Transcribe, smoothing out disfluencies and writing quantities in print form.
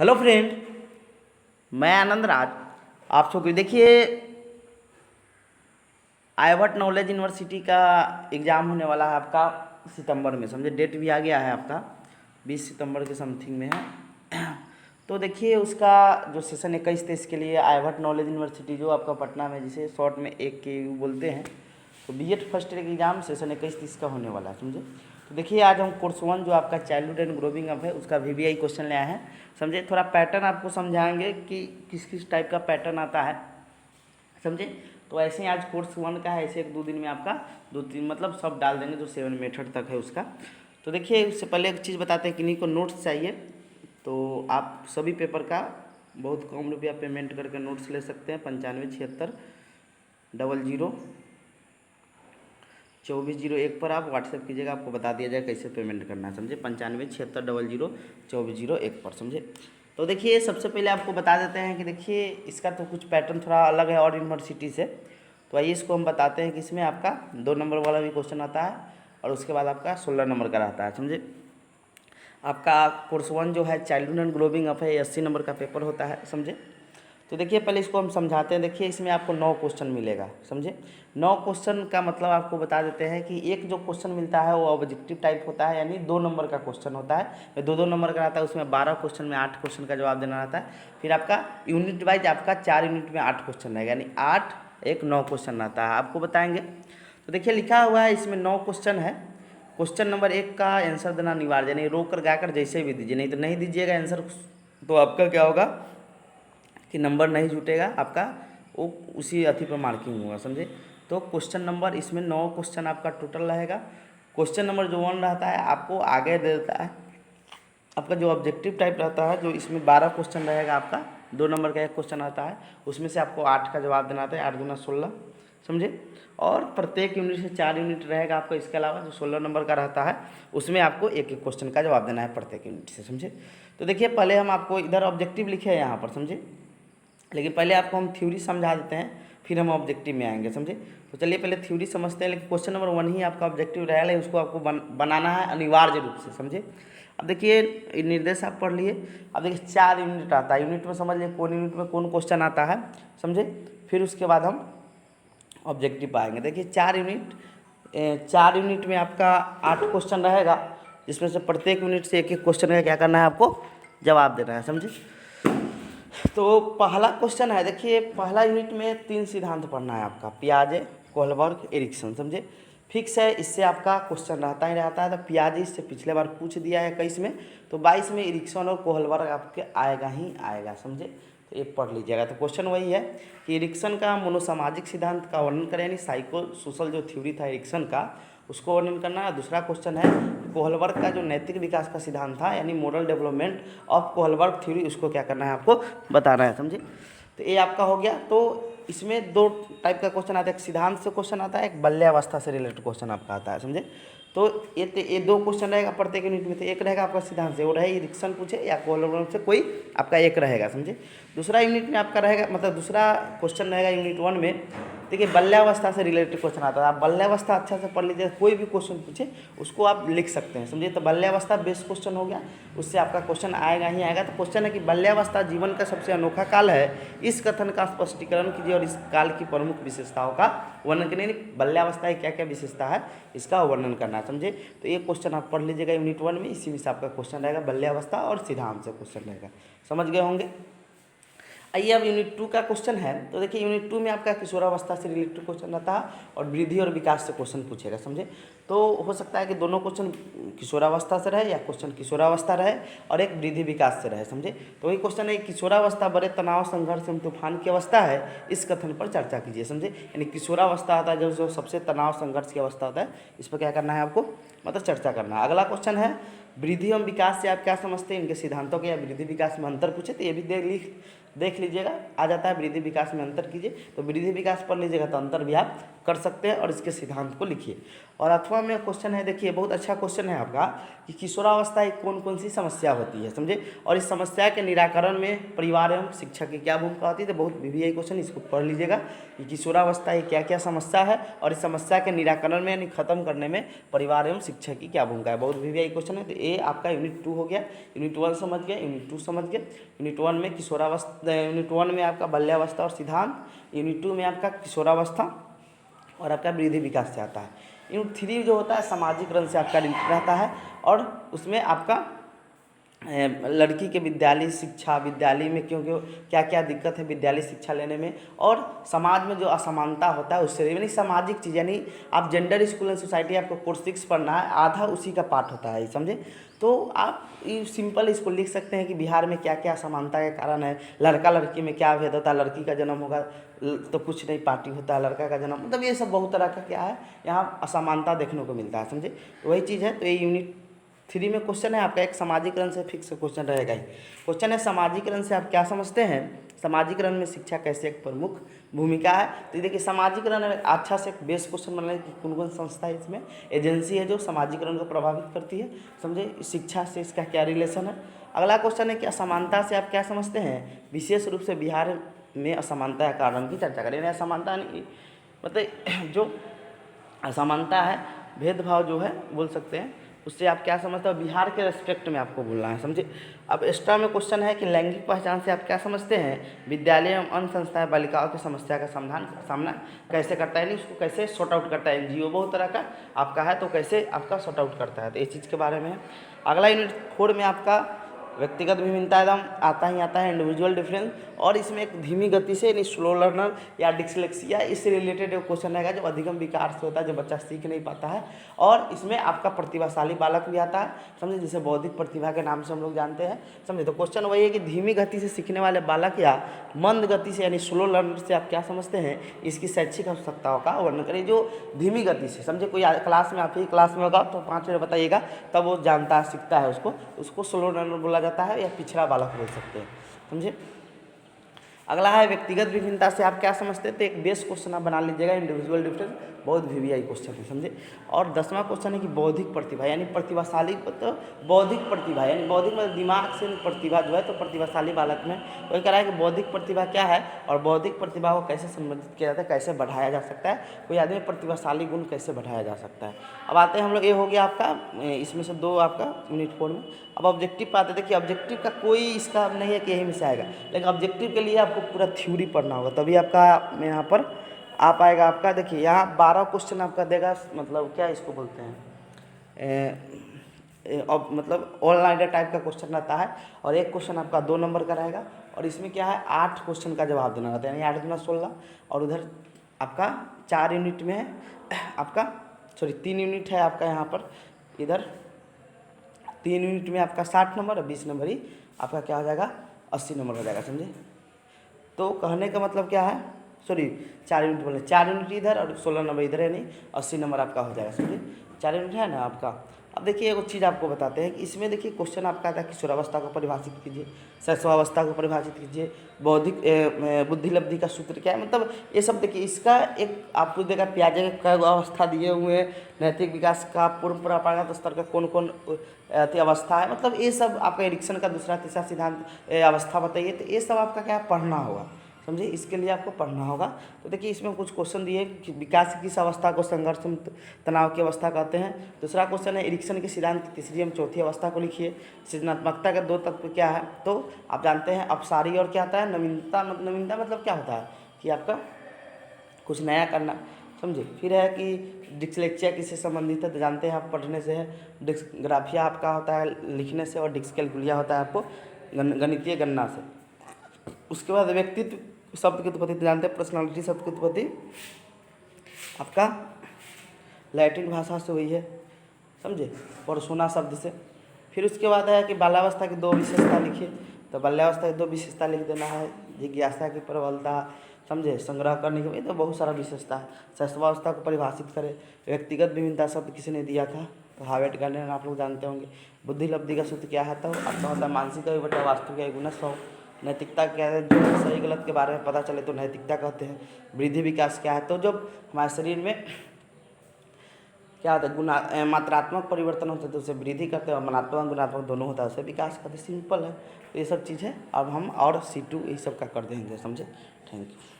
Hello friend, मैं आनंद राज। आप सबको देखिए, आर्यभट्ट नॉलेज यूनिवर्सिटी का एग्ज़ाम होने वाला है आपका सितंबर में। समझे, डेट भी आ गया है आपका 20 सितंबर के समथिंग में है। तो देखिए, उसका जो सेशन 21-23 के लिए आर्यभट्ट नॉलेज यूनिवर्सिटी जो आपका पटना में, जिसे शॉर्ट में एक के बोलते हैं, तो बीएड फर्स्ट ईयर का एग्ज़ाम सेशन 21-23 का होने वाला है। समझे, तो देखिए आज हम कोर्स 1 जो आपका चाइल्डहुड एंड ग्रोविंग अप है उसका वीवीआई क्वेश्चन ले आए हैं। समझे, थोड़ा पैटर्न आपको समझाएंगे कि किस किस टाइप का पैटर्न आता है। समझे, तो ऐसे ही आज कोर्स 1 का है, ऐसे 1-2 दिन में आपका 2-3 मतलब सब डाल देंगे जो 7 मेथड तक है उसका। तो देखिए, उससे पहले एक चीज़ बताते हैं, किन्हीं को नोट्स चाहिए तो आप सभी पेपर का बहुत कम रुपया पेमेंट करके नोट्स ले सकते हैं। 9576002401 पर आप व्हाट्सएप कीजिएगा, आपको बता दिया जाए कैसे पेमेंट करना है। समझे, 9576002401 पर। समझे, तो देखिए सबसे पहले आपको बता देते हैं कि देखिए इसका तो कुछ पैटर्न थोड़ा अलग है और यूनिवर्सिटी से। तो आइए इसको हम बताते हैं कि इसमें आपका 2 नंबर वाला भी क्वेश्चन आता है और उसके बाद आपका 16 नंबर का रहता है। समझे, आपका कोर्स 1 जो है चाइल्डहुड एंड ग्रोविंग अप है, 80 नंबर का पेपर होता है। समझे, तो देखिए पहले इसको हम समझाते हैं। देखिए इसमें आपको 9 क्वेश्चन मिलेगा। समझे, 9 क्वेश्चन का मतलब आपको बता देते हैं कि एक जो क्वेश्चन मिलता है वो ऑब्जेक्टिव टाइप होता है, यानी 2 नंबर का क्वेश्चन होता है। 2-2 नंबर का रहता है, उसमें 12 क्वेश्चन में 8 क्वेश्चन का जवाब देना रहता है। फिर आपका यूनिट वाइज आपका 4 यूनिट में 8 क्वेश्चन रहेगा, यानी 8 1 9 क्वेश्चन रहता है, आपको बताएंगे। तो देखिए लिखा हुआ है इसमें 9 क्वेश्चन है। क्वेश्चन नंबर 1 का आंसर देना अनिवार्य, यानी रो कर गा कर जैसे भी दीजिए, नहीं तो नहीं दीजिएगा आंसर तो आपका क्या होगा कि नंबर नहीं जुटेगा आपका, वो उसी अथी पर मार्किंग होगा। समझे, तो क्वेश्चन नंबर इसमें 9 क्वेश्चन आपका टोटल रहेगा। क्वेश्चन नंबर जो 1 रहता है आपको आगे दे देता है। आपका जो ऑब्जेक्टिव टाइप रहता है, जो इसमें 12 क्वेश्चन रहेगा आपका, 2 नंबर का एक क्वेश्चन आता है, उसमें से आपको 8 का जवाब देना आता है, 8 दूना 16। समझे, और प्रत्येक यूनिट से 4 यूनिट रहेगा आपको। इसके अलावा जो 16 नंबर का रहता है उसमें आपको एक एक क्वेश्चन का जवाब देना है प्रत्येक यूनिट से। समझे, तो देखिए पहले हम आपको इधर ऑब्जेक्टिव लिखे हैं यहाँ पर। समझे, लेकिन पहले आपको हम थ्योरी समझा देते हैं, फिर हम ऑब्जेक्टिव में आएंगे। समझे, तो चलिए पहले थ्योरी समझते हैं। लेकिन क्वेश्चन नंबर 1 ही आपका ऑब्जेक्टिव रहेगा, लेकिन उसको आपको बनाना है अनिवार्य रूप से। समझे, अब देखिए निर्देश आप पढ़ लिए। अब देखिए 4 यूनिट आता है, यूनिट में समझ लिए कौन यूनिट में कौन क्वेश्चन आता है। समझे, फिर उसके बाद हम ऑब्जेक्टिव पाएंगे। देखिए 4 यूनिट में आपका 8 क्वेश्चन रहेगा, जिसमें से प्रत्येक यूनिट से एक एक क्वेश्चन का क्या करना है, आपको जवाब देना है। समझे, तो पहला क्वेश्चन है, देखिए पहला यूनिट में 3 सिद्धांत पढ़ना है आपका, पियाजे, कोहलबर्ग, एरिक्सन। समझे, फिक्स है, इससे आपका क्वेश्चन रहता ही रहता है। तो पियाजे इससे पिछले बार पूछ दिया है 21 में, तो 22 में एरिक्सन और कोहलबर्ग आपके आएगा ही आएगा। समझे, तो ये पढ़ लीजिएगा। तो क्वेश्चन वही है कि एरिक्सन का मोनोसामाजिक सिद्धांत का वर्णन करें, यानी साइको सोशल जो थ्योरी था एरिक्सन का, उसको वर्णन करना है। दूसरा क्वेश्चन है कोहलबर्ग का जो नैतिक विकास का सिद्धांत था, यानी moral development of Kohlberg theory, उसको क्या करना है, आपको बताना है। समझे, तो ये आपका हो गया। तो इसमें 2 टाइप का क्वेश्चन आता है, एक सिद्धांत से क्वेश्चन आता है, एक बाल्यावस्था से रिलेटेड क्वेश्चन आपका आता है। समझे, तो ये 2 क्वेश्चन रहेगा प्रत्येक यूनिट में। तो एक रहेगा आपका सिद्धांत से, वो रहे एरिक्सन पूछे या कोहलबर्ग से, कोई आपका एक रहेगा। समझे, दूसरा यूनिट में आपका रहेगा, मतलब दूसरा क्वेश्चन रहेगा यूनिट 1 में। देखिए बाल्यावस्था से रिलेटेड क्वेश्चन आता है, आप बाल्यावस्था अच्छा से पढ़ लीजिए, कोई भी क्वेश्चन पूछे उसको आप लिख सकते हैं। समझिए, तो बाल्यावस्था बेस्ट क्वेश्चन हो गया, उससे आपका क्वेश्चन आएगा ही आएगा। तो क्वेश्चन है कि बाल्यावस्था जीवन का सबसे अनोखा काल है, इस कथन का स्पष्टीकरण कीजिए और इस काल की प्रमुख विशेषताओं का वर्णन करिए। बाल्यावस्था की क्या क्या विशेषता है, इसका वर्णन करना। समझे, तो ये क्वेश्चन आप पढ़ लीजिएगा यूनिट 1 में, इसी में से आपका क्वेश्चन रहेगा, बाल्यावस्था और सिद्धांत से क्वेश्चन रहेगा। समझ गए होंगे। आइए अब यूनिट 2 का क्वेश्चन है। तो देखिए यूनिट 2 में आपका किशोरावस्था से रिलेटेड क्वेश्चन रहता है और वृद्धि और विकास से क्वेश्चन पूछेगा। समझे, तो हो सकता है कि दोनों क्वेश्चन किशोरावस्था से रहे या क्वेश्चन किशोरावस्था रहे और एक वृद्धि विकास से रहे। समझे, तो वही क्वेश्चन है, किशोरावस्था बड़े तनाव, संघर्ष एवं तूफान की अवस्था है, इस कथन पर चर्चा कीजिए। समझे, यानी किशोरावस्था आता है जो सबसे तनाव संघर्ष की अवस्था होता है, इस पर क्या करना है आपको, मतलब चर्चा करना है। अगला क्वेश्चन है वृद्धि एवं विकास से आप क्या समझते हैं, इनके सिद्धांतों के या वृद्धि विकास में अंतर पूछे, तो ये भी देख लीजिएगा, आ जाता है वृद्धि विकास में अंतर कीजिए। तो वृद्धि विकास पढ़ लीजिएगा तो अंतर भी आप कर सकते हैं और इसके सिद्धांत को लिखिए। और अथवा में क्वेश्चन है, देखिए बहुत अच्छा क्वेश्चन है आपका कि किशोरावस्था एक कौन कौन सी समस्या होती है, समझे, और इस समस्या के निराकरण में परिवार एवं शिक्षा की क्या भूमिका होती है। तो बहुत VVI क्वेश्चन, इसको पढ़ लीजिएगा कि किशोरावस्था ये क्या क्या समस्या है और इस समस्या के निराकरण में यानी खत्म करने में परिवार एवं शिक्षा की क्या भूमिका है। बहुत VVI क्वेश्चन है। तो ये आपका यूनिट 2 हो गया। यूनिट 1 समझ गया, यूनिट 2 समझ गए। यूनिट 1 में किशोरावस्था, यूनिट 1 में आपका बाल्यावस्था और सिद्धांत, यूनिट 2 में आपका किशोरावस्था और आपका वृद्धि विकास से आता है। यूनिट 3 जो होता है सामाजिकरण से आपका रिलेटेड रहता है और उसमें आपका लड़की के विद्यालय शिक्षा, विद्यालय में क्यों क्यों क्या क्या दिक्कत है विद्यालय शिक्षा लेने में, और समाज में जो असमानता होता है उससे, यानी सामाजिक चीज़, यानी आप जेंडर स्कूल एंड सोसाइटी आपको कोर्स 6 पढ़ना है, आधा उसी का पार्ट होता है, समझे। तो आप ये सिंपल इसको लिख सकते हैं कि बिहार में क्या क्या असमानता के कारण है, लड़का लड़की में क्या भेद होता है, लड़की का जन्म होगा तो कुछ नहीं पार्टी होता है, लड़का का जन्म, मतलब ये सब बहुत तरह का क्या है यहाँ असमानता देखने को मिलता है, समझे। तो वही चीज़ है। तो ये यूनिट 3 में क्वेश्चन है आपका, एक सामाजिकरण से फिक्स क्वेश्चन रहेगा ही। क्वेश्चन है सामाजिकरण से आप क्या समझते हैं, सामाजिकरण में शिक्षा कैसे एक प्रमुख भूमिका है। तो देखिए सामाजिकरण अच्छा से एक बेस क्वेश्चन बना कि कौन कौन संस्था है इसमें, एजेंसी है जो सामाजिकरण को प्रभावित करती है, समझे, शिक्षा से इसका क्या रिलेशन है। अगला क्वेश्चन है कि असमानता से आप क्या समझते हैं, विशेष रूप से बिहार में असमानता के कारण की चर्चा करें। असमानता नहीं मतलब जो असमानता है, भेदभाव जो है बोल सकते हैं, उससे आप क्या समझते हो, बिहार के रेस्पेक्ट में आपको बोलना है, समझे। अब एक्स्ट्रा में क्वेश्चन है कि लैंगिक पहचान से आप क्या समझते हैं, विद्यालय एवं अन्य संस्थाएं बालिकाओं की समस्या का सामना कैसे करता है, नहीं उसको कैसे सॉर्ट आउट करता है। NGO बहुत तरह का आपका है तो कैसे आपका सॉर्ट आउट करता है, तो इस चीज़ के बारे में है। अगला यूनिट 4 में आपका व्यक्तिगत विभिन्नता एकदम आता ही आता है, इंडिविजुअल डिफरेंस, और इसमें एक धीमी गति से यानी स्लो लर्नर या डिसलेक्सिया इससे रिलेटेड एक क्वेश्चन रहेगा जो अधिगम विकार से होता है, जो बच्चा सीख नहीं पाता है। और इसमें आपका प्रतिभाशाली बालक भी आता है, समझे, जिसे बौद्धिक प्रतिभा के नाम से हम लोग जानते हैं, समझे। तो क्वेश्चन वही है कि धीमी गति से सीखने वाले बालक या मंद गति से यानी स्लो लर्नर से आप क्या समझते हैं, इसकी शैक्षिक आवश्यकताओं का वर्णन करिए। जो धीमी गति से, समझे, कोई क्लास में आप ही क्लास में होगा तो 5 मिनट बताइएगा तब वो जानता है, सीखता है, उसको स्लो लर्नर बोला जाता है या पिछड़ा बालक बोल सकते हैं, समझे। अगला है व्यक्तिगत विभिन्नता से आप क्या समझते हैं, तो एक बेस क्वेश्चन आप बना लीजिएगा, इंडिविजुअल डिफरेंस, बहुत VVI क्वेश्चन है, समझे। और 10वां क्वेश्चन है कि बौद्धिक प्रतिभा यानी प्रतिभाशाली, तो बौद्धिक प्रतिभा यानी बौद्धिक मतलब दिमाग से प्रतिभा जो है, तो प्रतिभाशाली बालक में वही कह रहा है कि बौद्धिक प्रतिभा क्या है और बौद्धिक प्रतिभा को कैसे संबंधित किया जाता है, कैसे बढ़ाया जा सकता है, कोई आदमी प्रतिभाशाली गुण कैसे बढ़ाया जा सकता है। अब आते हैं हम लोग, ये हो गया आपका, इसमें से 2 आपका यूनिट 4 में। अब ऑब्जेक्टिव पे आते हैं। देखिए ऑब्जेक्टिव का कोई इसका नहीं है कि यही में से आएगा, लेकिन ऑब्जेक्टिव के लिए आपको पूरा थ्योरी पढ़ना होगा तभी आपका यहाँ पर आ पाएगा। आपका देखिए यहाँ 12 क्वेश्चन आपका देगा, मतलब क्या इसको बोलते हैं, मतलब ऑल नाइटर टाइप का क्वेश्चन रहता है, और एक क्वेश्चन आपका 2 नंबर का रहेगा, और इसमें क्या है 8 क्वेश्चन का जवाब देना रहता है, यानी 8 दूना 16, और उधर आपका 4 यूनिट में है आपका, सॉरी 3 यूनिट है आपका यहाँ पर, इधर 3 यूनिट में आपका 60 नंबर और 20 नंबर ही आपका क्या हो जाएगा, 80 नंबर हो जाएगा, समझे। तो कहने का मतलब क्या है, सॉरी 4 यूनिट बोले, 4 यूनिट इधर और 16 नंबर इधर है, नहीं 80 नंबर आपका हो जाएगा, समझे। 4 यूनिट है ना आपका। अब देखिए एक चीज़ आपको बताते हैं कि इसमें देखिए क्वेश्चन आपका आता है किशोरावस्था को परिभाषित कीजिए, शैशवावस्था को परिभाषित कीजिए, बौद्धिक बुद्धि लब्धि का सूत्र क्या है, मतलब ये सब देखिए। इसका एक आपको देगा पियाजे के कई अवस्था दिए हुए हैं, नैतिक विकास का पूर्व परंपरागत स्तर का कौन कौन अवस्था है, मतलब ये सब आपका एरिक्सन का दूसरा तीसरा सिद्धांत अवस्था बताइए, तो ये सब आपका क्या पढ़ना होगा, समझे, इसके लिए आपको पढ़ना होगा। तो देखिए इसमें कुछ क्वेश्चन दिए कि विकास की किस अवस्था को संघर्ष तनाव की अवस्था कहते हैं। दूसरा क्वेश्चन है एरिक्सन के सिद्धांत की तीसरी एवं चौथी अवस्था को लिखिए। सृजनात्मकता के 2 तत्व क्या है, तो आप जानते हैं अपसारी और क्या होता है नवीनता। नवीनता मतलब क्या होता है कि आपका कुछ नया करना, समझे। फिर है कि डिस्लेक्सिया किससे संबंधित है, तो जानते हैं आप पढ़ने से है। डिस्ग्राफिया आपका होता है लिखने से, और डिस्कैलकुलिया होता है आपको गणितीय गणना से। उसके बाद व्यक्तित्व शब्द की उत्पत्ति जानते हैं, पर्सनालिटी शब्द की उत्पत्ति आपका लैटिन भाषा से हुई है, समझे, पर्सोना शब्द से। फिर उसके बाद है कि बाल्यावस्था की 2 विशेषता लिखिए, तो बाल्यावस्था की 2 विशेषता लिख देना है। जिज्ञासा की प्रबलता, समझे, संग्रह करने की, तो बहुत सारा विशेषता है। शैशवावस्था को परिभाषित करें। व्यक्तिगत विभिन्नता शब्द किसने दिया था, तो हार्वर्ड गार्डनर, आप लोग जानते होंगे। बुद्धि लब्धि का सूत्र क्या है, तो आपका होता है मानसिक आयु बटा वास्तविक आयु गुना 100। नैतिकता क्या है, जो सही गलत के बारे में पता चले तो नैतिकता कहते हैं। वृद्धि विकास क्या है, तो जब हमारे शरीर में क्या होता है मात्रात्मक परिवर्तन होता है तो उसे वृद्धि करते हैं, और मात्रात्मक गुणात्मक दोनों होता है उसे विकास करते हैं। सिंपल है। तो ये सब चीज़ है। अब हम और C2 ये सब का कर देंगे, समझे। Thank you.